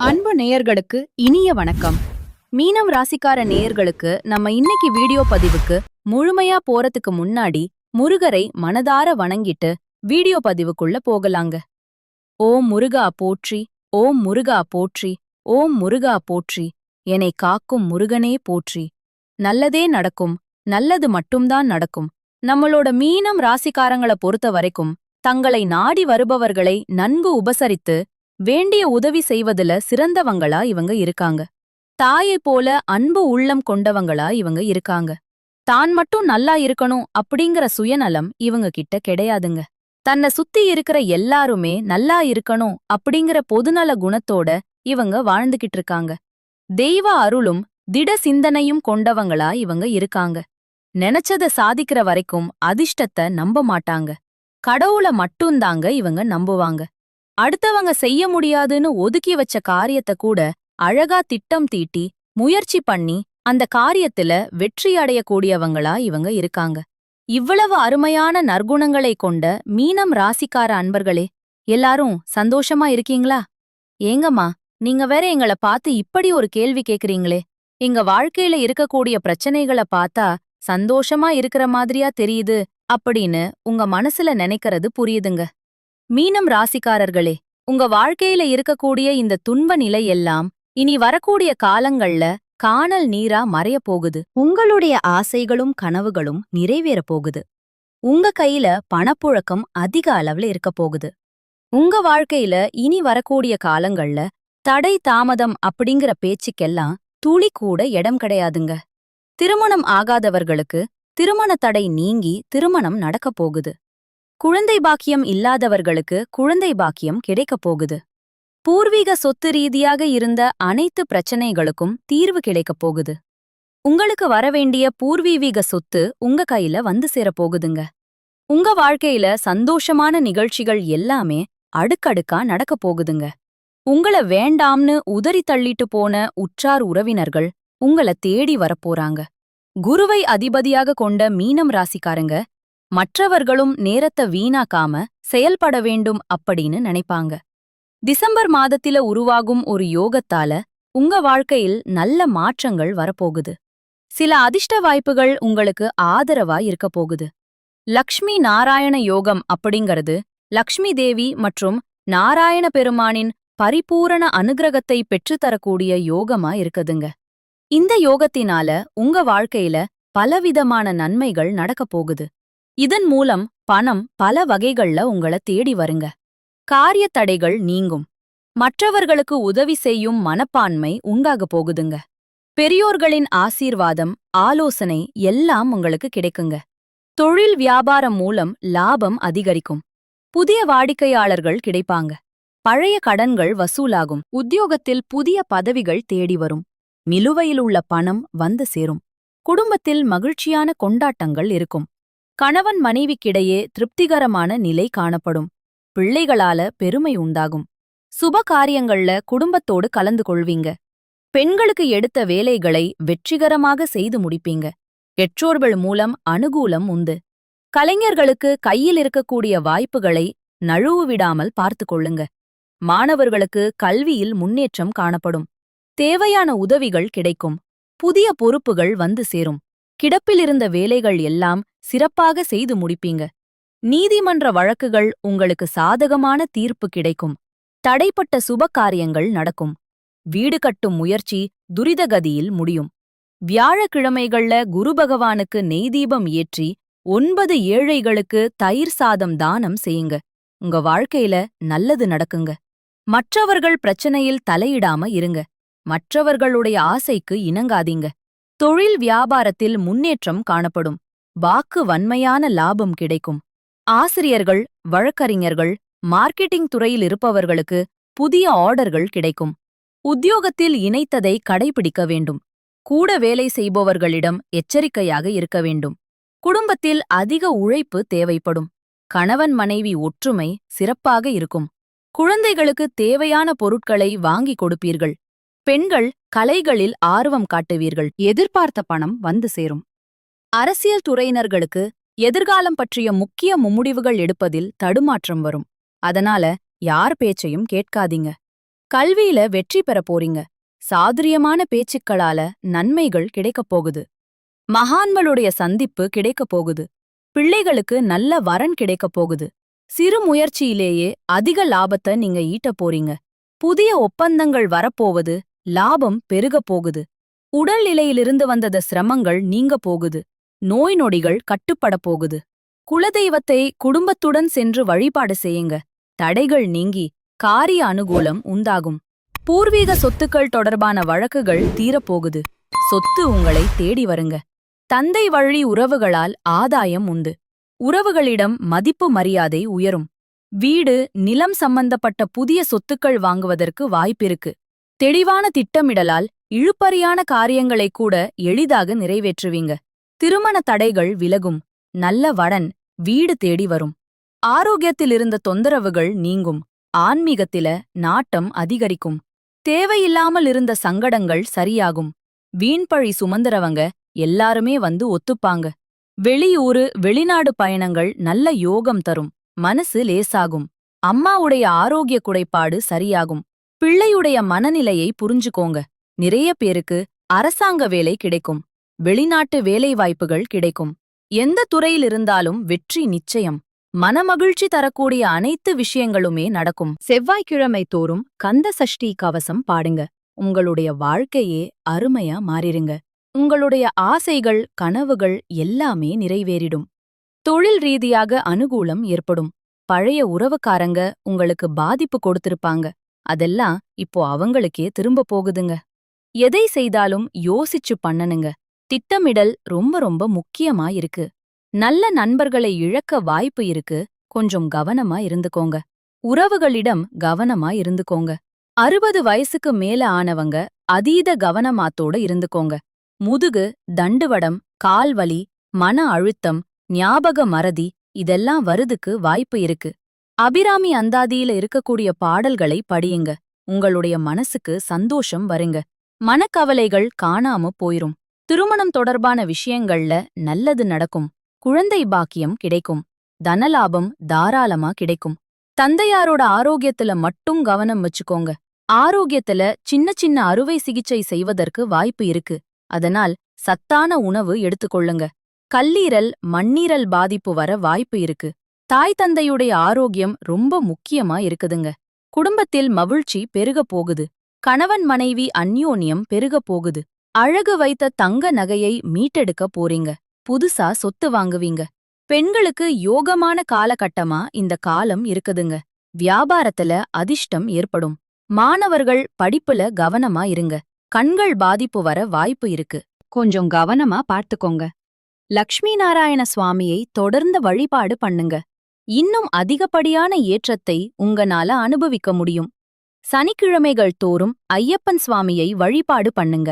அன்பு நேயர்களுக்கு இனிய வணக்கம். மீனம் ராசிக்கார நேயர்களுக்கு நம்ம இன்னைக்கு வீடியோ பதிவுக்கு முழுமையா போறதுக்கு முன்னாடி முருகரை மனதார வணங்கிட்டு வீடியோ பதிவுக்குள்ள போகலாங்க. ஓம் முருகா போற்றி, ஓம் முருகா போற்றி, ஓம் முருகா போற்றி, என்னை காக்கும் முருகனே போற்றி. நல்லதே நடக்கும், நல்லது மட்டும்தான் நடக்கும். நம்மளோட மீனம் ராசிக்காரங்கள பொறுத்த வரைக்கும் தங்களை நாடி வருபவர்களை நன்கு உபசரித்து வேண்டிய உதவி செய்வதுல சிறந்தவங்களா இவங்க இருக்காங்க. தாயை போல அன்பு உள்ளம் கொண்டவங்களா இவங்க இருக்காங்க. தான் மட்டும் நல்லா இருக்கணும் அப்படிங்கிற சுயநலம் இவங்க கிட்ட கிடையாதுங்க. தன்னை சுத்தி இருக்கிற எல்லாருமே நல்லா இருக்கணும் அப்படிங்கிற பொதுநல குணத்தோட இவங்க வாழ்ந்துகிட்டு இருக்காங்க. தெய்வ அருளும் திட சிந்தனையும் கொண்டவங்களா இவங்க இருக்காங்க. நினைச்சத சாதிக்கிற வரைக்கும் அதிர்ஷ்டத்தை நம்ப மாட்டாங்க. கடவுள மட்டும்தாங்க இவங்க நம்புவாங்க. அடுத்தவங்க செய்ய முடியாதுன்னு ஒதுக்கி வச்ச காரியத்தை கூட அழகா திட்டம் தீட்டி முயற்சி பண்ணி அந்த காரியத்துல வெற்றி அடையக்கூடியவங்களா இவங்க இருக்காங்க. இவ்வளவு அருமையான நற்குணங்களை கொண்ட மீனம் ராசிக்கார அன்பர்களே, எல்லாரும் சந்தோஷமா இருக்கீங்களா? ஏங்கம்மா, நீங்க வேற எங்கள பார்த்து இப்படி ஒரு கேள்வி கேக்குறீங்களே. எங்க வாழ்க்கையில இருக்கக்கூடிய பிரச்சனைகளை பார்த்தா சந்தோஷமா இருக்கிற மாதிரியா தெரியுது அப்படின்னு உங்க மனசுல நினைக்கிறது புரியுதுங்க. மீனம் ராசிக்காரர்களே, உங்க வாழ்க்கையில இருக்கக்கூடிய இந்த துன்ப நிலை எல்லாம் இனி வரக்கூடிய காலங்கள்ல காணல் நீரா மறைய போகுது. உங்களுடைய ஆசைகளும் கனவுகளும் நிறைவேற போகுது. உங்க கையில பணப்புழக்கம் அதிக அளவுல இருக்க போகுது. உங்க வாழ்க்கையில இனி வரக்கூடிய காலங்கள்ல தடை தாமதம் அப்படிங்கிற பேச்சுக்கெல்லாம் துளி கூட இடம் கிடையாதுங்க. திருமணம் ஆகாதவர்களுக்கு திருமண தடை நீங்கி திருமணம் நடக்கப் போகுது. குழந்தை பாக்கியம் இல்லாதவர்களுக்கு குழந்தை பாக்கியம் கிடைக்கப் போகுது. பூர்வீக சொத்து ரீதியாக இருந்த அனைத்து பிரச்சனைகளுக்கும் தீர்வு கிடைக்கப் போகுது. உங்களுக்கு வரவேண்டிய பூர்வீக சொத்து உங்க கையில வந்து சேரப்போகுதுங்க. உங்க வாழ்க்கையில சந்தோஷமான நிகழ்ச்சிகள் எல்லாமே அடுக்கடுக்கா நடக்கப் போகுதுங்க. உங்கள வேண்டாம்னு உதறி தள்ளிட்டு போன உற்றார் உறவினர்கள் உங்கள தேடி வரப்போறாங்க. குருவை அதிபதியாக கொண்ட மீனம் ராசிக்காரங்க மற்றவர்களும் நேரத்தை வீணாக்காம செயல்பட வேண்டும் அப்படின்னு நினைப்பாங்க. டிசம்பர் மாதத்தில உருவாகும் ஒரு யோகத்தால உங்க வாழ்க்கையில் நல்ல மாற்றங்கள் வரப்போகுது. சில அதிர்ஷ்ட வாய்ப்புகள் உங்களுக்கு ஆதரவா இருக்க போகுது. லக்ஷ்மி நாராயண யோகம் அப்படிங்கிறது லக்ஷ்மி தேவி மற்றும் நாராயண பெருமானின் பரிபூரண அனுகிரகத்தை பெற்றுத்தரக்கூடிய யோகமா இருக்குதுங்க. இந்த யோகத்தினால உங்க வாழ்க்கையில பலவிதமான நன்மைகள் நடக்கப் போகுது. இதன் மூலம் பணம் பல வகைகள்ல உங்கள தேடி வருங்க. காரிய தடைகள் நீங்கும். மற்றவர்களுக்கு உதவி செய்யும் மனப்பான்மை உண்டாகப் போகுதுங்க. பெரியோர்களின் ஆசீர்வாதம், ஆலோசனை எல்லாம் உங்களுக்கு கிடைக்குங்க. தொழில் வியாபாரம் மூலம் லாபம் அதிகரிக்கும். புதிய வாடிக்கையாளர்கள் கிடைப்பாங்க. பழைய கடன்கள் வசூலாகும். உத்தியோகத்தில் புதிய பதவிகள் தேடி வரும். நிலுவையிலுள்ள பணம் வந்து சேரும். குடும்பத்தில் மகிழ்ச்சியான கொண்டாட்டங்கள் இருக்கும். கணவன் மனைவிக்கிடையே திருப்திகரமான நிலை காணப்படும். பிள்ளைகளால பெருமை உண்டாகும். சுப காரியங்கள்ல குடும்பத்தோடு கலந்து கொள்வீங்க. பெண்களுக்கு எடுத்த வேலைகளை வெற்றிகரமாக செய்து முடிப்பீங்க. பெற்றோர்கள் மூலம் அனுகூலம் உண்டு. கலைஞர்களுக்கு கையில் இருக்கக்கூடிய வாய்ப்புகளை நழுவு விடாமல் பார்த்து கொள்ளுங்க. மாணவர்களுக்கு கல்வியில் முன்னேற்றம் காணப்படும். தேவையான உதவிகள் கிடைக்கும். புதிய பொறுப்புகள் வந்து சேரும். கிடப்பிலிருந்த வேலைகள் எல்லாம் சிறப்பாக செய்து முடிப்பீங்க. நீதிமன்ற வழக்குகள் உங்களுக்கு சாதகமான தீர்ப்பு கிடைக்கும். தடைப்பட்ட சுப காரியங்கள் நடக்கும். வீடு கட்டும் முயற்சி துரிதகதியில் முடியும். வியாழக்கிழமைகள்ல குரு பகவானுக்கு நெய்தீபம் ஏற்றி 9 ஏழைகளுக்கு தயிர் சாதம் தானம் செய்யுங்க. உங்க வாழ்க்கையில நல்லது நடக்குங்க. மற்றவர்கள் பிரச்சனையில் தலையிடாம இருங்க. மற்றவர்களுடைய ஆசைக்கு இணங்காதீங்க. தொழில் வியாபாரத்தில் முன்னேற்றம் காணப்படும். வாக்கு வன்மையான லாபம் கிடைக்கும். ஆசிரியர்கள், வழக்கறிஞர்கள், மார்க்கெட்டிங் துறையில் இருப்பவர்களுக்கு புதிய ஆர்டர்கள் கிடைக்கும். உத்தியோகத்தில் இணைத்ததை கடைபிடிக்க வேண்டும். கூட வேலை செய்பவர்களிடம் எச்சரிக்கையாக இருக்க வேண்டும். குடும்பத்தில் அதிக உழைப்பு தேவைப்படும். கணவன் மனைவி ஒற்றுமை சிறப்பாக இருக்கும். குழந்தைகளுக்கு தேவையான பொருட்களை வாங்கிக் கொடுப்பீர்கள். பெண்கள் கலைகளில் ஆர்வம் காட்டுவீர்கள். எதிர்பார்த்த பணம் வந்து சேரும். அரசியல் துறையினர்களுக்கு எதிர்காலம் பற்றிய முக்கிய முடிவுகள் எடுப்பதில் தடுமாற்றம் வரும். அதனால யார் பேச்சையும் கேட்காதீங்க. கல்வியில வெற்றி பெற போறீங்க. சாதுரியமான பேச்சுக்களால நன்மைகள் கிடைக்கப் போகுது. மகான்களுடைய சந்திப்பு கிடைக்கப் போகுது. பிள்ளைகளுக்கு நல்ல வரன் கிடைக்கப் போகுது. சிறு முயற்சியிலேயே அதிக லாபத்தை நீங்க ஈட்டப் போறீங்க. புதிய ஒப்பந்தங்கள் வரப்போவது, லாபம் பெருகப் போகுது. உடல் நிலையிலிருந்து வந்தத சிரமங்கள் நீங்க போகுது. நோய் நொடிகள் கட்டுப்பட போகுது. குலதெய்வத்தை குடும்பத்துடன் சென்று வழிபாடு செய்யுங்க. தடைகள் நீங்கி காரிய அனுகூலம் உண்டாகும். பூர்வீக சொத்துக்கள் தொடர்பான வழக்குகள் தீரப்போகுது. சொத்து உங்களை தேடி வருங்க. தந்தை வழி உறவுகளால் ஆதாயம் உண்டு. உறவுகளிடம் மதிப்பு மரியாதை உயரும். வீடு, நிலம் சம்பந்தப்பட்ட புதிய சொத்துக்கள் வாங்குவதற்கு வாய்ப்பிருக்கு. தெளிவான திட்டமிடலால் இழுபறியான காரியங்களை கூட எளிதாக நிறைவேற்றுவீங்க. திருமண தடைகள் விலகும். நல்ல வரன் வீடு தேடி வரும். ஆரோக்கியத்தில் இருந்த தொந்தரவுகள் நீங்கும். ஆன்மீகத்தில நாட்டம் அதிகரிக்கும். தேவையில்லாமல் இருந்த சங்கடங்கள் சரியாகும். வீண்பழி சுமந்துறவங்க எல்லாருமே வந்து ஒத்துப்பாங்க. வெளியூரு, வெளிநாடு பயணங்கள் நல்ல யோகம் தரும். மனசு லேசாகும். அம்மாவுடைய ஆரோக்கிய குறைபாடு சரியாகும். பிள்ளையுடைய மனநிலையை புரிஞ்சுக்கோங்க. நிறைய பேருக்கு அரசாங்க வேலை கிடைக்கும். வெளிநாட்டு வேலைவாய்ப்புகள் கிடைக்கும். எந்த துறையில் இருந்தாலும் வெற்றி நிச்சயம். மனமகிழ்ச்சி தரக்கூடிய அனைத்து விஷயங்களுமே நடக்கும். செவ்வாய்க்கிழமை தோறும் கந்த சஷ்டி கவசம் பாடுங்க. உங்களுடைய வாழ்க்கையே அருமையா மாறிருங்க. உங்களுடைய ஆசைகள், கனவுகள் எல்லாமே நிறைவேறிடும். தொழில் ரீதியாக அனுகூலம் ஏற்படும். பழைய உறவுக்காரங்க உங்களுக்கு பாதிப்பு கொடுத்திருப்பாங்க. அதெல்லாம் இப்போ அவங்களுக்கே திரும்ப போகுதுங்க. எதை செய்தாலும் யோசிச்சு பண்ணனுங்க. திட்டமிடல் ரொம்ப ரொம்ப முக்கியமா இருக்கு. நல்ல நண்பர்களை இழக்க வாய்ப்பு இருக்கு. கொஞ்சம் கவனமா இருந்துக்கோங்க. உறவுகளிடம் கவனமா இருந்துக்கோங்க. 60 வயசுக்கு மேல ஆனவங்க அதீத கவனமாத்தோட இருந்துக்கோங்க. முதுகு, தண்டுவடம், கால்வலி, மன அழுத்தம், ஞாபக மறதி இதெல்லாம் வருதுக்கு வாய்ப்பு இருக்கு. அபிராமி அந்தாதியில இருக்கக்கூடிய பாடல்களை படியுங்க. உங்களுடைய மனசுக்கு சந்தோஷம் வருங்க. மனக்கவலைகள் காணாம போயிரும். திருமணம் தொடர்பான விஷயங்கள்ல நல்லது நடக்கும். குழந்தை பாக்கியம் கிடைக்கும். தனலாபம் தாராளமா கிடைக்கும். தந்தையாரோட ஆரோக்கியத்துல மட்டும் கவனம் வச்சுக்கோங்க. ஆரோக்கியத்துல சின்ன சின்ன அறுவை சிகிச்சை செய்வதற்கு வாய்ப்பு இருக்கு. அதனால் சத்தான உணவு எடுத்துக்கொள்ளுங்க. கல்லீரல், மண்ணீரல் பாதிப்பு வர வாய்ப்பு இருக்கு. தாய் தந்தையுடைய ஆரோக்கியம் ரொம்ப முக்கியமா இருக்குதுங்க. குடும்பத்தில் மகிழ்ச்சி பெருக போகுது. கணவன் மனைவி அந்யோன்யம் பெருக போகுது. அழகு வைத்த தங்க நகையை மீட்டெடுக்க போறீங்க. புதுசா சொத்து வாங்குவீங்க. பெண்களுக்கு யோகமான காலகட்டமா இந்த காலம் இருக்குதுங்க. வியாபாரத்துல அதிர்ஷ்டம் ஏற்படும். மாணவர்கள் படிப்புல கவனமா இருங்க. கண்கள் பாதிப்பு வர வாய்ப்பு இருக்கு. கொஞ்சம் கவனமா பார்த்துக்கோங்க. லக்ஷ்மி நாராயண சுவாமியை தொடர்ந்து வழிபாடு பண்ணுங்க. இன்னும் அதிகப்படியான ஏற்றத்தை உங்கனால அனுபவிக்க முடியும். சனிக்கிழமைகள் தோறும் ஐயப்பன் சுவாமியை வழிபாடு பண்ணுங்க.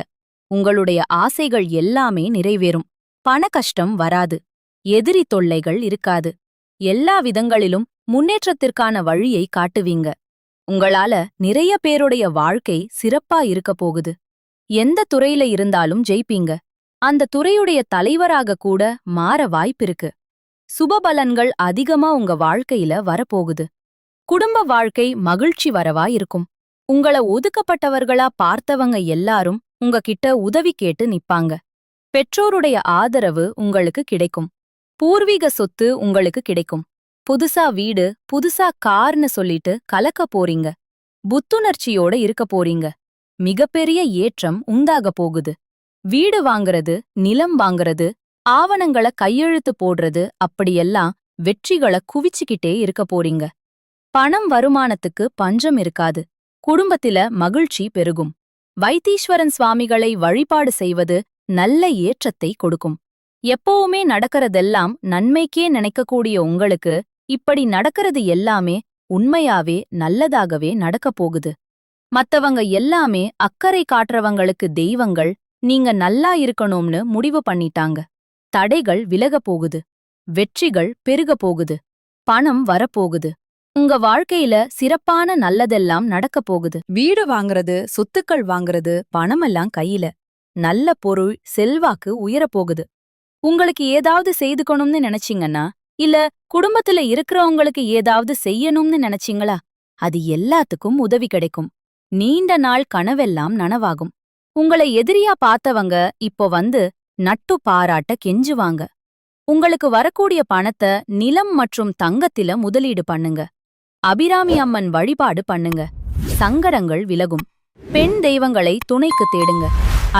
உங்களுடைய ஆசைகள் எல்லாமே நிறைவேறும். பண கஷ்டம் வராது. எதிரி தொல்லைகள் இருக்காது. எல்லா விதங்களிலும் முன்னேற்றத்திற்கான வழியை காட்டுவீங்க. உங்களால நிறைய பேருடைய வாழ்க்கை சிறப்பா இருக்க போகுது. எந்த துறையில இருந்தாலும் ஜெயிப்பீங்க. அந்த துறையுடைய தலைவராக கூட மாற வாய்ப்பிருக்கு. சுபபலன்கள் அதிகமா உங்க வாழ்க்கையில வரப்போகுது. குடும்ப வாழ்க்கை மகிழ்ச்சி வரவா இருக்கும். உங்கள ஒதுக்கப்பட்டவர்களா பார்த்தவங்க எல்லாரும் உங்ககிட்ட உதவி கேட்டு நிப்பாங்க. பெற்றோருடைய ஆதரவு உங்களுக்கு கிடைக்கும். பூர்வீக சொத்து உங்களுக்கு கிடைக்கும். புதுசா வீடு, புதுசா கார்னு சொல்லிட்டு கலக்க போறீங்க. புத்துணர்ச்சியோட இருக்க போறீங்க. மிகப்பெரிய ஏற்றம் உண்டாக போகுது. வீடு வாங்குறது, நிலம் வாங்குறது, ஆவணங்கள கையெழுத்து போடுறது அப்படியெல்லாம் வெற்றிகளை குவிச்சுக்கிட்டே இருக்க போறீங்க. பணம் வருமானத்துக்கு பஞ்சம் இருக்காது. குடும்பத்தில மகிழ்ச்சி பெருகும். வைத்தீஸ்வரன் சுவாமிகளை வழிபாடு செய்வது நல்ல ஏற்றத்தை கொடுக்கும். எப்பவுமே நடக்கிறதெல்லாம் நன்மைக்கே நினைக்கக்கூடிய உங்களுக்கு இப்படி நடக்கிறது எல்லாமே உண்மையாவே நல்லதாகவே நடக்கப் போகுது. மத்தவங்க எல்லாமே அக்கறை காட்டுறவங்களுக்கு தெய்வங்கள். நீங்க நல்லா இருக்கணும்னு முடிவு பண்ணிட்டாங்க. தடைகள் விலகப் போகுது. வெற்றிகள் பெருகப் போகுது. பணம் வரப்போகுது. உங்க வாழ்க்கையில சிறப்பான நல்லதெல்லாம் நடக்கப் போகுது. வீடு வாங்குறது, சொத்துக்கள் வாங்குறது, பணமெல்லாம் கையில. நல்ல பொருள், செல்வாக்கு உயரப்போகுது. உங்களுக்கு ஏதாவது செய்துக்கணும்னு நினைச்சீங்கன்னா, இல்ல குடும்பத்துல இருக்கிறவங்களுக்கு ஏதாவது செய்யணும்னு நினைச்சீங்களா, அது எல்லாத்துக்கும் உதவி கிடைக்கும். நீண்ட நாள் கனவெல்லாம் நனவாகும். உங்களை எதிரியா பார்த்தவங்க இப்போ வந்து நட்பு பாராட்ட கெஞ்சுவாங்க. உங்களுக்கு வரக்கூடிய பணத்த நிலம் மற்றும் தங்கத்தில முதலீடு பண்ணுங்க. அபிராமி அம்மன் வழிபாடு பண்ணுங்க. சங்கடங்கள் விலகும். பெண் தெய்வங்களை துணைக்கு தேடுங்க.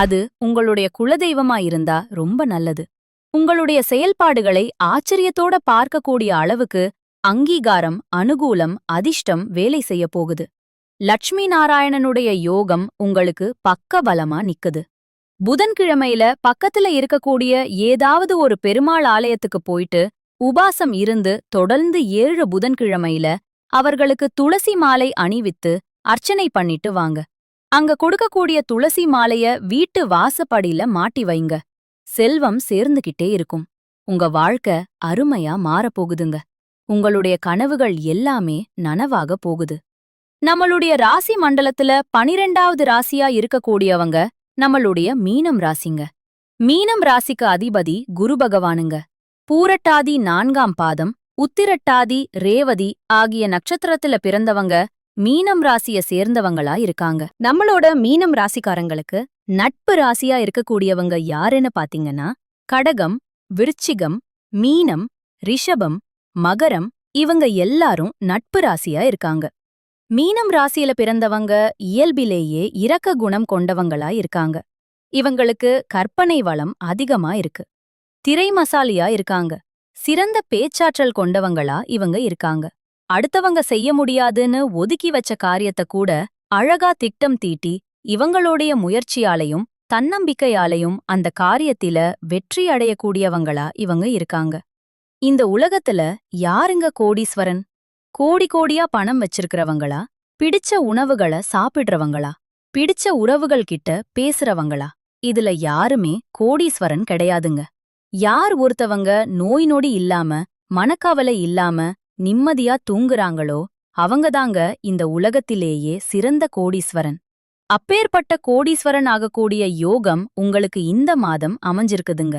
அது உங்களுடைய குலதெய்வமா இருந்தா ரொம்ப நல்லது. உங்களுடைய செயல்பாடுகளை ஆச்சரியத்தோட பார்க்கக்கூடிய அளவுக்கு அங்கீகாரம், அனுகூலம், அதிர்ஷ்டம் வேலை செய்ய போகுது. லட்சுமி நாராயணனுடைய யோகம் உங்களுக்கு பக்கபலமா நிக்குது. புதன்கிழமையில பக்கத்துல இருக்கக்கூடிய ஏதாவது ஒரு பெருமாள் ஆலயத்துக்கு போயிட்டு உபாசம் இருந்து தொடர்ந்து 7 புதன்கிழமையில அவர்களுக்கு துளசி மாலை அணிவித்து அர்ச்சனை பண்ணிட்டு வாங்க. அங்க கொடுக்கக்கூடிய துளசி மாலைய வீட்டு வாசப்படியில மாட்டி வைங்க. செல்வம் சேர்ந்துகிட்டே இருக்கும். உங்க வாழ்க்கை அருமையா மாறப்போகுதுங்க. உங்களுடைய கனவுகள் எல்லாமே நனவாக போகுது. நம்மளுடைய ராசி மண்டலத்துல 12வது ராசியா இருக்கக்கூடியவங்க நம்மளுடைய மீனம் ராசிங்க. மீனம் ராசிக்கு அதிபதி குரு பகவானுங்க. பூரட்டாதி 4ஆம் பாதம், உத்திரட்டாதி, ரேவதி ஆகிய நட்சத்திரத்துல பிறந்தவங்க மீனம் ராசிய சேர்ந்தவங்களா இருக்காங்க. நம்மளோட மீனம் ராசிக்காரங்களுக்கு நட்பு ராசியா இருக்கக்கூடியவங்க யாருன்னு பாத்தீங்கன்னா கடகம், விருச்சிகம், மீனம், ரிஷபம், மகரம் இவங்க எல்லாரும் நட்பு ராசியா இருக்காங்க. மீனம் ராசியில பிறந்தவங்க இயல்பிலேயே இரக்க குணம் கொண்டவங்களா இருக்காங்க. இவங்களுக்கு கற்பனை வளம் அதிகமா இருக்கு. திரைமசாலியா இருக்காங்க. சிறந்த பேச்சாற்றல் கொண்டவங்களா இவங்க இருக்காங்க. அடுத்தவங்க செய்ய முடியாதுன்னு ஒதுக்கி வச்ச காரியத்தை கூட அழகா திட்டம் தீட்டி இவங்களுடைய முயற்சியாலையும் தன்னம்பிக்கையாலையும் அந்த காரியத்தில வெற்றி அடையக்கூடியவங்களா இவங்க இருக்காங்க. இந்த உலகத்துல யாருங்க கோடீஸ்வரன்? கோடி கோடியா பணம் வச்சிருக்கிறவங்களா, பிடிச்ச உணவுகளை சாப்பிடுறவங்களா, பிடிச்ச உறவுகள் கிட்ட பேசுறவங்களா? இதுல யாருமே கோடீஸ்வரன் கிடையாதுங்க. யார் ஒருத்தவங்க நோய் நொடி இல்லாம, மனக்கவலை இல்லாம நிம்மதியா தூங்குறாங்களோ அவங்கதாங்க இந்த உலகத்திலேயே சிறந்த கோடீஸ்வரன். அப்பேற்பட்ட கோடீஸ்வரன் ஆகக்கூடிய யோகம் உங்களுக்கு இந்த மாதம் அமைஞ்சிருக்குதுங்க.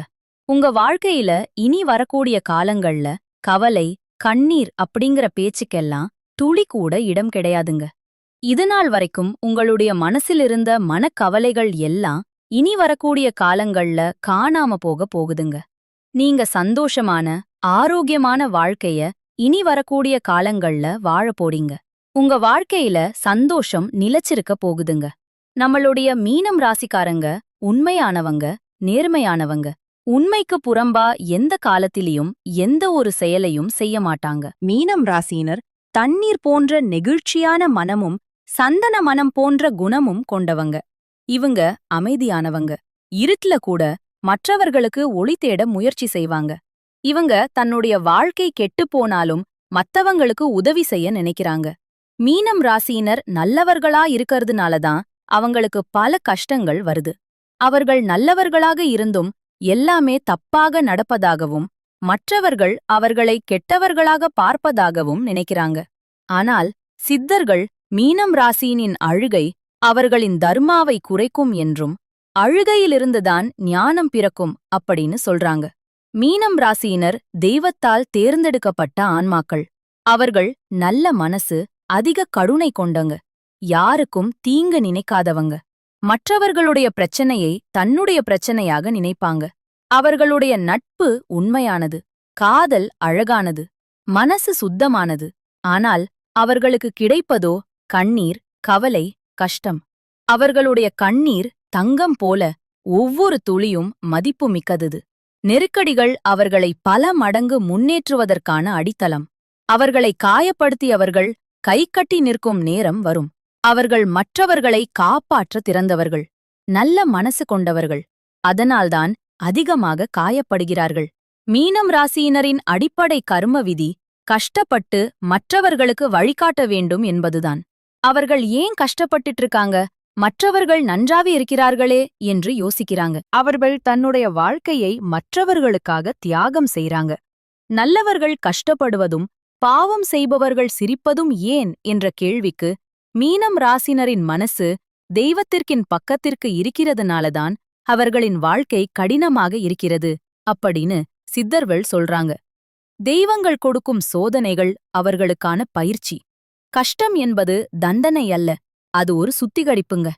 உங்க வாழ்க்கையில இனி வரக்கூடிய காலங்கள்ல கவலை, கண்ணீர் அப்படிங்கிற பேச்சுக்கெல்லாம் துளி கூட இடம் கிடையாதுங்க. இதுநாள் வரைக்கும் உங்களுடைய மனசிலிருந்த மனக்கவலைகள் எல்லாம் இனி வரக்கூடிய காலங்கள்ல காணாம போகுதுங்க. நீங்க சந்தோஷமான, ஆரோக்கியமான வாழ்க்கைய இனி வரக்கூடிய காலங்கள்ல வாழ போறீங்க. உங்க வாழ்க்கையில சந்தோஷம் நிலைச்சிருக்க போகுதுங்க. நம்மளுடைய மீனம் ராசிக்காரங்க உண்மையானவங்க, நேர்மையானவங்க. உண்மைக்கு புறம்பா எந்த காலத்திலையும் எந்த ஒரு செயலையும் செய்ய மாட்டாங்க. மீனம் ராசியினர் தண்ணீர் போன்ற நெகிழ்ச்சியான மனமும் சந்தன மனம் போன்ற குணமும் கொண்டவங்க. இவங்க அமைதியானவங்க. இருட்டுல கூட மற்றவர்களுக்கு ஒளி தேட முயற்சி செய்வாங்க. இவங்க தன்னுடைய வாழ்க்கை கெட்டுப் போனாலும் மத்தவங்களுக்கு உதவி செய்ய நினைக்கிறாங்க. மீனம் ராசியினர் நல்லவர்களா இருக்கறதுனாலதான் அவங்களுக்கு பல கஷ்டங்கள் வருது. அவர்கள் நல்லவர்களாக இருந்தும் எல்லாமே தப்பாக நடப்பதாகவும் மற்றவர்கள் அவர்களை கெட்டவர்களாக பார்ப்பதாகவும் நினைக்கிறாங்க. ஆனால் சித்தர்கள் மீனம் ராசியினின் அழுகை அவர்களின் தர்மாவை குறைக்கும் என்றும் அழுகையிலிருந்துதான் ஞானம் பிறக்கும் அப்படின்னு சொல்றாங்க. மீனம் ராசியினர் தெய்வத்தால் தேர்ந்தெடுக்கப்பட்ட ஆன்மாக்கள். அவர்கள் நல்ல மனசு, அதிக கருணை கொண்டங்க. யாருக்கும் தீங்கு நினைக்காதவங்க. மற்றவர்களுடைய பிரச்சனையை தன்னுடைய பிரச்சனையாக நினைப்பாங்க. அவர்களுடைய நட்பு உண்மையானது, காதல் அழகானது, மனசு சுத்தமானது. ஆனால் அவர்களுக்கு கிடைப்பதோ கண்ணீர், கவலை, கஷ்டம். அவர்களுடைய கண்ணீர் தங்கம் போல ஒவ்வொரு துளியும் மதிப்புமிக்கது. நெருக்கடிகள் அவர்களை பல மடங்கு முன்னேற்றுவதற்கான அடித்தளம். அவர்களை காயப்படுத்தியவர்கள் கைகட்டி நிற்கும் நேரம் வரும். அவர்கள் மற்றவர்களை காப்பாற்ற திறந்தவர்கள், நல்ல மனசு கொண்டவர்கள். அதனால்தான் அதிகமாக காயப்படுகிறார்கள். மீனம் ராசியினரின் அடிப்படை கர்ம விதி கஷ்டப்பட்டு மற்றவர்களுக்கு வழிகாட்ட வேண்டும் என்பதுதான். அவர்கள் ஏன் கஷ்டப்பட்டுட்டு இருக்காங்க, மற்றவர்கள் நன்றாக இருக்கிறார்களே என்று யோசிக்கிறாங்க. அவர்கள் தன்னுடைய வாழ்க்கையை மற்றவர்களுக்காக தியாகம் செய்றாங்க. நல்லவர்கள் கஷ்டப்படுவதும் பாவம் செய்பவர்கள் சிரிப்பதும் ஏன் என்ற கேள்விக்கு மீனம் ராசினரின் மனசு தெய்வத்திற்கின் பக்கத்திற்கு இருக்கிறதுனாலதான் அவர்களின் வாழ்க்கை கடினமாக இருக்கிறது அப்படின்னு சித்தர்கள் சொல்றாங்க. தெய்வங்கள் கொடுக்கும் சோதனைகள் அவர்களுக்கான பயிற்சி. கஷ்டம் என்பது தண்டனை அல்ல, அது ஒரு சுத்திகரிப்புங்க.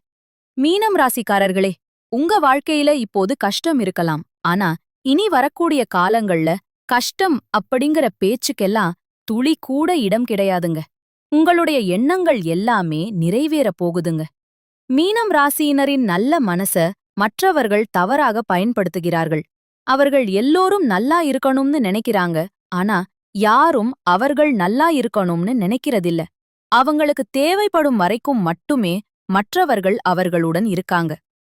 மீனம் ராசிக்காரர்களே, உங்க வாழ்க்கையில இப்போது கஷ்டம் இருக்கலாம். ஆனா இனி வரக்கூடிய காலங்கள்ல கஷ்டம் அப்படிங்கிற பேச்சுக்கெல்லாம் துளி கூட இடம் கிடையாதுங்க. உங்களுடைய எண்ணங்கள் எல்லாமே நிறைவேறப் போகுதுங்க. மீனம் ராசியினரின் நல்ல மனச மற்றவர்கள் தவறாக பயன்படுத்துகிறார்கள். அவர்கள் எல்லோரும் நல்லா இருக்கணும்னு நினைக்கிறாங்க. ஆனா யாரும் அவர்கள் நல்லா இருக்கணும்னு நினைக்கிறதில்ல. அவங்களுக்கு தேவைப்படும் வரைக்கும் மட்டுமே மற்றவர்கள் அவர்களுடன் இருக்காங்க.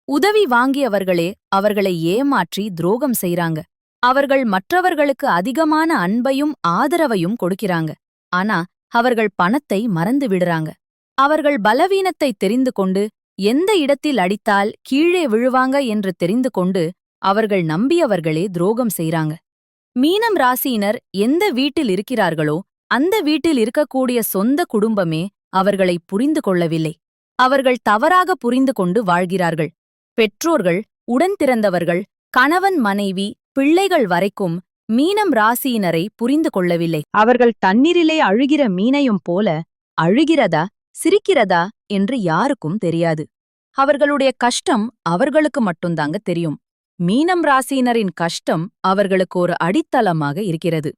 உதவி வாங்கியவர்களே அவர்களை ஏமாற்றி துரோகம் செய்றாங்க. அவர்கள் மற்றவர்களுக்கு அதிகமான அன்பையும் ஆதரவையும் கொடுக்கிறாங்க. ஆனா அவர்கள் பணத்தை மறந்து விடுறாங்க. அவர்கள் பலவீனத்தை தெரிந்து கொண்டு எந்த இடத்தில் அடித்தால் கீழே விழுவாங்க என்று தெரிந்து கொண்டு அவர்கள் நம்பியவர்களே துரோகம் செய்றாங்க. மீனம் ராசியினர் எந்த வீட்டில் இருக்கிறார்களோ அந்த வீட்டில் இருக்கக்கூடிய சொந்த குடும்பமே அவர்களை புரிந்து கொள்ளவில்லை. அவர்கள் தவறாக புரிந்து கொண்டு வாழ்கிறார்கள். பெற்றோர்கள், உடன் பிறந்தவர்கள், கணவன் மனைவி, பிள்ளைகள் வரைக்கும் மீனம் ராசியினரை புரிந்து கொள்ளவில்லை. அவர்கள் தண்ணீரிலே அழுகிற மீனையும் போல அழுகிறதா சிரிக்கிறதா என்று யாருக்கும் தெரியாது. அவர்களுடைய கஷ்டம் அவர்களுக்கு மட்டும்தாங்க தெரியும். மீனம் ராசியினரின் கஷ்டம் அவர்களுக்கு ஒரு அடித்தளமாக இருக்கிறது.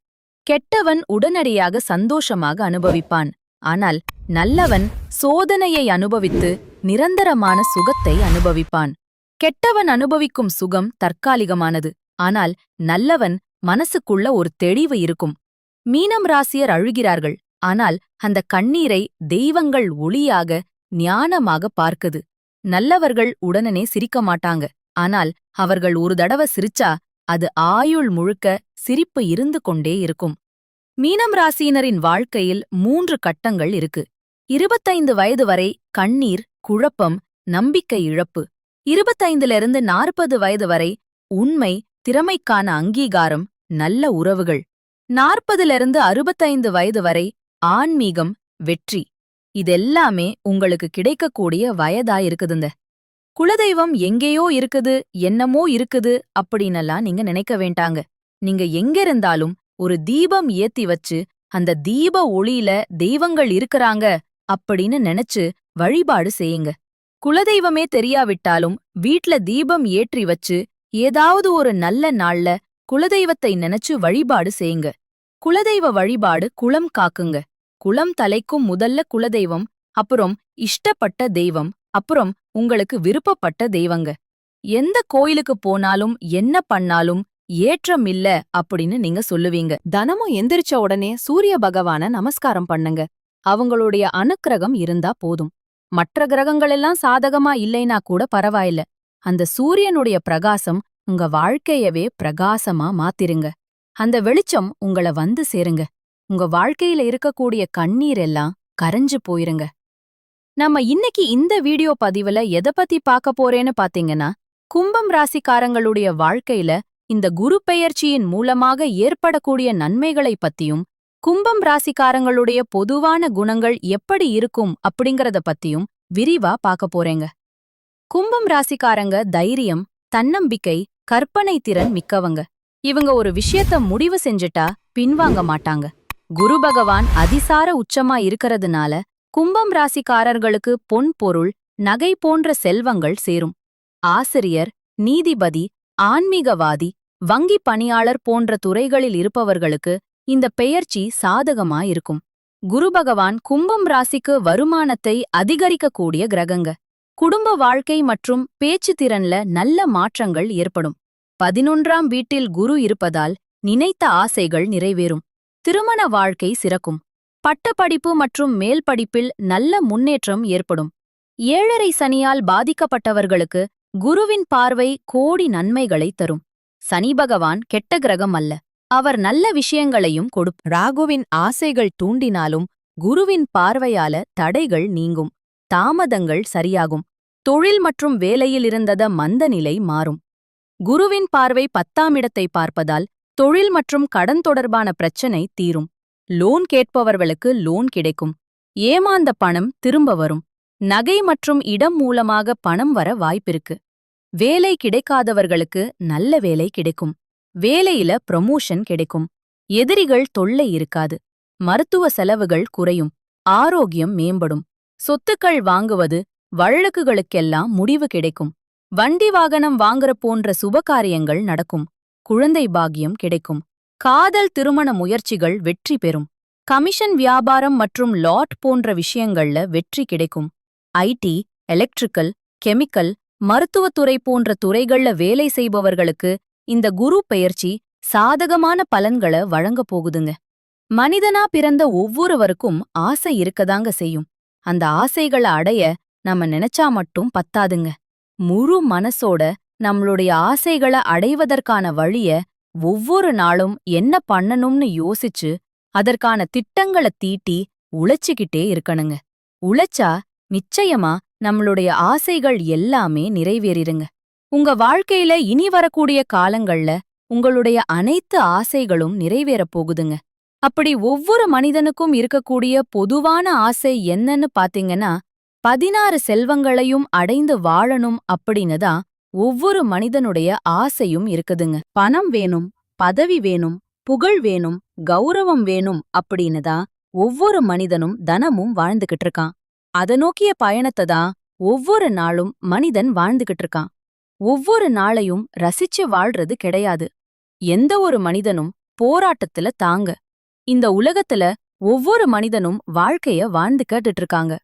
கெட்டவன் உடனடியாக சந்தோஷமாக அனுபவிப்பான். ஆனால் நல்லவன் சோதனையை அனுபவித்து நிரந்தரமான சுகத்தை அனுபவிப்பான். கெட்டவன் அனுபவிக்கும் சுகம் தற்காலிகமானது. ஆனால் நல்லவன் மனசுக்குள்ள ஒரு தெளிவு இருக்கும். மீனம் ராசியர் அழுகிறார்கள். ஆனால் அந்த கண்ணீரை தெய்வங்கள் ஒளியாக ஞானமாக பார்க்குது. நல்லவர்கள் உடனே சிரிக்க மாட்டாங்க. ஆனால் அவர்கள் ஒரு தடவை சிரிச்சா அது ஆயுள் முழுக்க சிரிப்பு இருந்து கொண்டே இருக்கும். மீனம் ராசியினரின் வாழ்க்கையில் 3 கட்டங்கள் இருக்கு. 25 வயது வரை கண்ணீர், குழப்பம், நம்பிக்கை இழப்பு. 25லிருந்து 40 வயது வரை உண்மை, திறமைக்கான அங்கீகாரம், நல்ல உறவுகள். 40லிருந்து 65 வயது வரை ஆன்மீகம், வெற்றி. இதெல்லாமே உங்களுக்கு கிடைக்கக்கூடிய வயதா இருக்குதுங்க. குலதெய்வம் எங்கேயோ இருக்குது, என்னமோ இருக்குது அப்படின்னெல்லாம் நீங்க நினைக்க வேண்டாங்க. நீங்க எங்கிருந்தாலும் ஒரு தீபம் ஏத்தி வச்சு அந்த தீப ஒளியில தெய்வங்கள் இருக்கறாங்க அப்படின்னு நினைச்சு வழிபாடு செய்யுங்க. குலதெய்வமே தெரியாவிட்டாலும் வீட்ல தீபம் ஏற்றி வச்சு ஏதாவது ஒரு நல்ல நாள்ல குலதெய்வத்தை நினைச்சு வழிபாடு செய்யுங்க. குலதெய்வ வழிபாடு குலம் காக்குங்க. குலம் தலைக்கும் முதல்ல குலதெய்வம், அப்புறம் இஷ்டப்பட்ட தெய்வம், அப்புறம் உங்களுக்கு விருப்பப்பட்ட தெய்வங்க. எந்த கோயிலுக்கு போனாலும் என்ன பண்ணாலும் ஏற்றம் இல்ல அப்படின்னு நீங்க சொல்லுவீங்க. தினமும் எந்திரிச்ச உடனே சூரிய பகவான நமஸ்காரம் பண்ணுங்க. அவங்களுடைய அனுக்கிரகம் இருந்தா போதும். மற்ற கிரகங்களெல்லாம் சாதகமா இல்லைனா கூட பரவாயில்ல. அந்த சூரியனுடைய பிரகாசம் உங்க வாழ்க்கையவே பிரகாசமா மாத்திருங்க. அந்த வெளிச்சம் உங்கள வந்து சேருங்க. உங்க வாழ்க்கையில இருக்கக்கூடிய கண்ணீர் எல்லாம் கரைஞ்சு போயிருங்க. நம்ம இன்னைக்கு இந்த வீடியோ பதிவுல எதை பத்தி பார்க்க போறேன்னு பாத்தீங்கன்னா, கும்பம் ராசிக்காரங்களுடைய வாழ்க்கையில இந்த குரு பெயர்ச்சியின் மூலமாக ஏற்படக்கூடிய நன்மைகளை பத்தியும், கும்பம் ராசிக்காரங்களுடைய பொதுவான குணங்கள் எப்படி இருக்கும் அப்படிங்கறத பத்தியும் விரிவா பார்க்க போறேங்க. கும்பம் ராசிக்காரங்க தைரியம், தன்னம்பிக்கை, கற்பனை திறன் மிக்கவங்க. இவங்க ஒரு விஷயத்த முடிவு செஞ்சுட்டா பின்வாங்க மாட்டாங்க. குரு பகவான் அதிசார உச்சமா இருக்கறதுனால கும்பம் ராசிக்காரர்களுக்கு பொன் பொருள், நகை போன்ற செல்வங்கள் சேரும். ஆசிரியர், நீதிபதி, ஆன்மீகவாதி, வங்கி பணியாளர் போன்ற துறைகளில் இருப்பவர்களுக்கு இந்த பெயர்ச்சி சாதகமா இருக்கும். குரு பகவான் கும்பம் ராசிக்கு வருமானத்தை அதிகரிக்கக்கூடிய கிரகங்க. குடும்ப வாழ்க்கை மற்றும் பேச்சு திறன்ல நல்ல மாற்றங்கள் ஏற்படும். 11ஆம் வீட்டில் குரு இருப்பதால் நினைத்த ஆசைகள் நிறைவேறும். திருமண வாழ்க்கை சிறக்கும். பட்டப்படிப்பு மற்றும் மேல் படிப்பில் நல்ல முன்னேற்றம் ஏற்படும். 7.5 சனியால் பாதிக்கப்பட்டவர்களுக்கு குருவின் பார்வை கோடி நன்மைகளை தரும். சனி பகவான் கெட்ட கிரகம் அல்ல. அவர் நல்ல விஷயங்களையும் கொடுப்பார். ராகுவின் ஆசைகள் தூண்டினாலும் குருவின் பார்வையால தடைகள் நீங்கும். தாமதங்கள் சரியாகும். தொழில் மற்றும் வேலையில் இருந்தத மந்த நிலை மாறும். குருவின் பார்வை 10ஆம் இடத்தை பார்ப்பதால் தொழில் மற்றும் கடன் தொடர்பான பிரச்சனை தீரும். லோன் கேட்பவர்களுக்கு லோன் கிடைக்கும். ஏமாந்த பணம் திரும்ப வரும். நகை மற்றும் இடம் மூலமாக பணம் வர வாய்ப்பிருக்கு. வேலை கிடைக்காதவர்களுக்கு நல்ல வேலை கிடைக்கும். வேலையில ப்ரமோஷன் கிடைக்கும். எதிரிகள் தொல்லை இருக்காது. மருத்துவ செலவுகள் குறையும். ஆரோக்கியம் மேம்படும். சொத்துக்கள் வாங்குவது, வழக்குகளுக்கெல்லாம் முடிவு கிடைக்கும். வண்டி வாகனம் வாங்குற போன்ற சுபகாரியங்கள் நடக்கும். குழந்தை பாக்கியம் கிடைக்கும். காதல் திருமண முயற்சிகள் வெற்றி பெறும். கமிஷன் வியாபாரம் மற்றும் லாட் போன்ற விஷயங்கள்ல வெற்றி கிடைக்கும். ஐடி, எலக்ட்ரிக்கல், கெமிக்கல், மருத்துவத்துறை போன்ற துறைகள்ல வேலை செய்பவர்களுக்கு இந்த குரு பெயர்ச்சி சாதகமான பலன்களை வழங்கப் போகுதுங்க. மனிதனா பிறந்த ஒவ்வொருவருக்கும் ஆசை இருக்கதாங்க செய்யும். அந்த ஆசைகளை அடைய நம்ம நினைச்சா மட்டும் பத்தாதுங்க. முழு மனசோட நம்மளுடைய ஆசைகளை அடைவதற்கான வழிய ஒவ்வொரு நாளும் என்ன பண்ணணும்னு யோசிச்சு அதற்கான திட்டங்களை தீட்டி உழைச்சுக்கிட்டே இருக்கணுங்க. உழைச்சா நிச்சயமா நம்மளுடைய ஆசைகள் எல்லாமே நிறைவேறிருங்க. உங்க வாழ்க்கையில இனி வரக்கூடிய காலங்கள்ல உங்களுடைய அனைத்து ஆசைகளும் நிறைவேறப் போகுதுங்க. அப்படி ஒவ்வொரு மனிதனுக்கும் இருக்கக்கூடிய பொதுவான ஆசை என்னன்னு பாத்தீங்கன்னா, 16 செல்வங்களையும் அடைந்து வாழணும் அப்படின்னு தான் ஒவ்வொரு மனிதனுடைய ஆசையும் இருக்குதுங்க. பணம் வேணும், பதவி வேணும், புகழ் வேணும், கௌரவம் வேணும் அப்படின்னு தான் ஒவ்வொரு மனிதனும் தினமும் வாழ்ந்துகிட்டு இருக்கான். அத நோக்கிய பயணத்தை தான் ஒவ்வொரு நாளும் மனிதன் வாழ்ந்துகிட்டு இருக்கான். ஒவ்வொரு நாளையும் ரசிச்சு வாழ்றது கிடையாது. எந்த ஒரு மனிதனும் போராட்டத்துல தாங்க. இந்த உலகத்துல ஒவ்வொரு மனிதனும் வாழ்க்கைய வாழ்ந்து கேட்டுட்டு இருக்காங்க.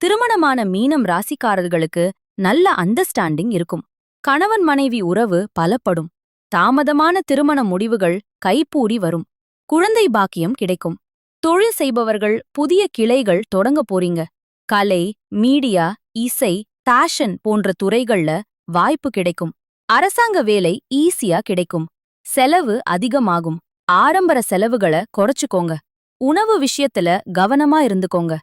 திருமணமான மீனம் ராசிக்காரர்களுக்கு நல்ல அண்டர்ஸ்டாண்டிங் இருக்கும். கணவன் மனைவி உறவு பலப்படும். தாமதமான திருமண முடிவுகள் கைப்பூரி வரும். குழந்தை பாக்கியம் கிடைக்கும். தொழில் செய்பவர்கள் புதிய கிளைகள் தொடங்க போறீங்க. கலை, மீடியா, இசை, ஃபேஷன் போன்ற துறைகள்ல வாய்ப்பு கிடைக்கும். அரசாங்க வேலை ஈஸியா கிடைக்கும். செலவு அதிகமாகும். ஆடம்பர செலவுகளை குறைச்சுக்கோங்க. உணவு விஷயத்துல கவனமா இருந்துக்கோங்க.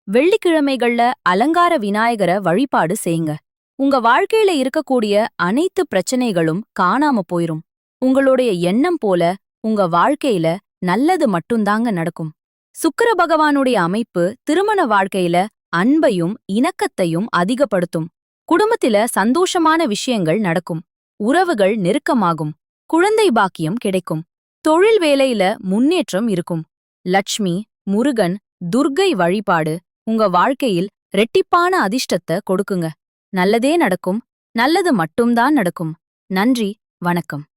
வெள்ளிக்கிழமைகள்ல அலங்கார விநாயகர வழிபாடு செய்யுங்க. உங்க வாழ்க்கையில இருக்கக்கூடிய அனைத்து பிரச்சனைகளும் காணாம போயிரும். உங்களுடைய எண்ணம் போல உங்க வாழ்க்கையில நல்லது மட்டும்தாங்க நடக்கும். சுக்கிர பகவானுடைய அமைப்பு திருமண வாழ்க்கையில அன்பையும் இணக்கத்தையும் அதிகப்படுத்தும். குடும்பத்தில சந்தோஷமான விஷயங்கள் நடக்கும். உறவுகள் நெருக்கமாகும். குழந்தை பாக்கியம் கிடைக்கும். தொழில் வேலையில முன்னேற்றம் இருக்கும். லட்சுமி, முருகன், துர்க்கை வழிபாடு உங்க வாழ்க்கையில் ரெட்டிப்பான அதிர்ஷ்டத்தை கொடுக்குங்க. நல்லதே நடக்கும். நல்லது மட்டும்தான் நடக்கும். நன்றி, வணக்கம்.